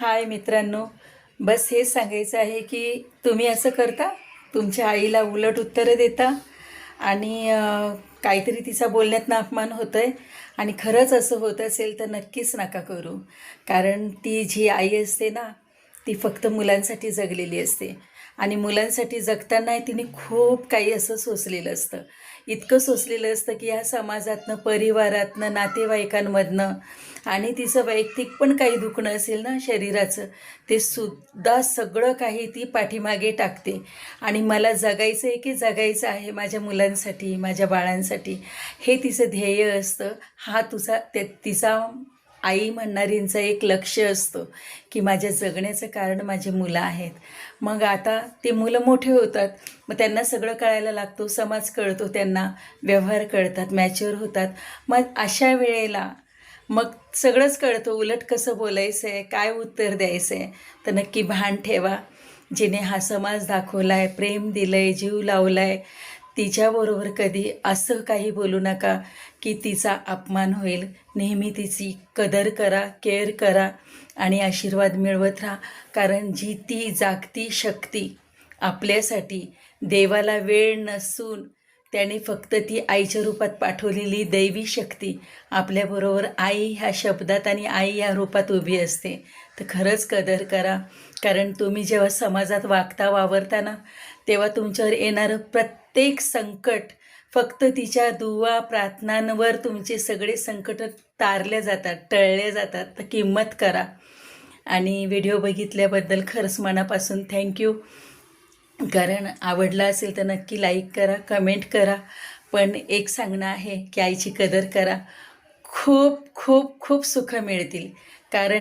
हाय मित्रांनो, बस हेच सांगायचं आहे की तुम्ही असं करता, तुमच्या आईला उलट उत्तरं देता आणि काहीतरी तिचा बोलण्यातनं अपमान होतो आहे. आणि खरंच असं होत असेल तर नक्कीच नका करू. कारण ती जी आई असते ना, ती फक्त मुलांसाठी जगलेली असते. आणि मुलांसाठी जगताना तिने खूप काही असं सोसलेलं असतं. इतकं सोसलेलं असतं की ह्या समाजातनं, परिवारातनं, नातेवाईकांमधनं आणि तिचं वैयक्तिक पण काही दुखणं असेल ना शरीराचं, ते सुद्धा सगळं काही ती पाठीमागे टाकते. आणि मला जगायचं आहे की जगायचं आहे माझ्या मुलांसाठी, माझ्या बाळांसाठी, हे तिचं ध्येय असतं. हा तिचा आई म्हणणारींचं एक लक्ष असतं की माझ्या जगण्याचं कारण माझी मुलं आहेत. मग आता ते मुलं मोठे होतात, मग त्यांना सगळं कळायला लागतो, समाज कळतो त्यांना, व्यवहार कळतात, मॅच्युअर होतात. मग अशा वेळेला मग सगळंच कळतं, उलट कसं बोलायचं आहे, काय उत्तर द्यायचं आहे. तर नक्की भान ठेवा, जिने हा समाज दाखवला आहे, प्रेम दिलं आहे, जीव लावला आहे, तिच्याबरोबर कधी असं काही बोलू नका की तिचा अपमान होईल. नेहमी तिची कदर करा, केअर करा आणि आशीर्वाद मिळवत राहा. कारण जी ती जागती शक्ती आपल्यासाठी, देवाला वेळ नसून त्याने फक्त ती आईच्या रूपात पाठवलेली दैवी शक्ती आपल्याबरोबर आई ह्या शब्दात आणि आई ह्या रूपात उभी असते. तर खरंच कदर करा. कारण तुम्ही जेव्हा समाजात वागता, वावरता ना, तेव्हा तुमच्यावर येणारं प्रत्येक संकट फक्त तिच्या दुवा प्रार्थनांवर तुमचे सगळे संकट तारले जातात, टळले जातात. तर किंमत करा. आणि व्हिडिओ बघितल्याबद्दल खरंच मनापासून थँक्यू. कारण आवडला असेल तर नक्की लाईक करा, कमेंट करा. पण एक सांगणं आहे की आईची कदर करा. खूप खूप खूप सुखं मिळतील. कारण